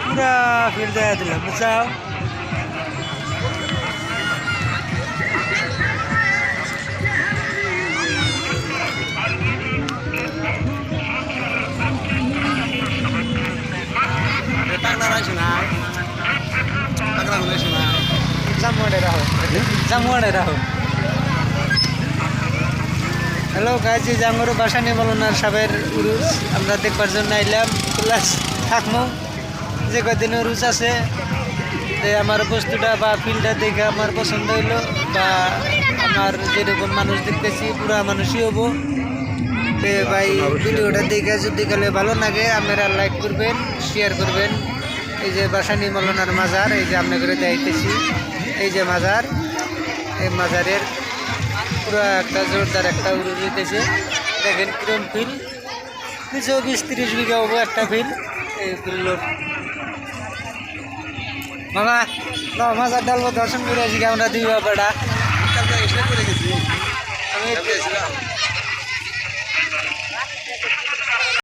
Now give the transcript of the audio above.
পুরা ফিল দেখা দিলাম বুঝছাও। হ্যালো গাইজ, যে আমার বাসা নিয়ে বলো না সাবের উরুস আমরা দেখবার জন্য আইলাম। প্লাস থাকবো যে কদিন উরুস আছে, আমার বস্তুটা বা ফিল্ডটা দেখে আমার পছন্দ হইলো, বা আমার যেরকম মানুষ দেখতেছি পুরা মানুষই হবো। তো ভাই ভিডিওটা দেখে যদি গেলে ভালো লাগে আপনারা লাইক করবেন, শেয়ার করবেন। এই যে বাসা নিয়ে মৌলানার মাজার, এই যে আপনাকে দেখাইতেছি, এই যে মাজার, এই মাজারের পুরো একটা জোরদার একটা উড়ে যেতেছে। দেখেন কিরম ফিল, 20-30 বিঘা হবো একটা ফিল। এই ফিল্ডর মামা মাজার ডালবো দর্শন করে আসি আমরা দুই বাবাটা।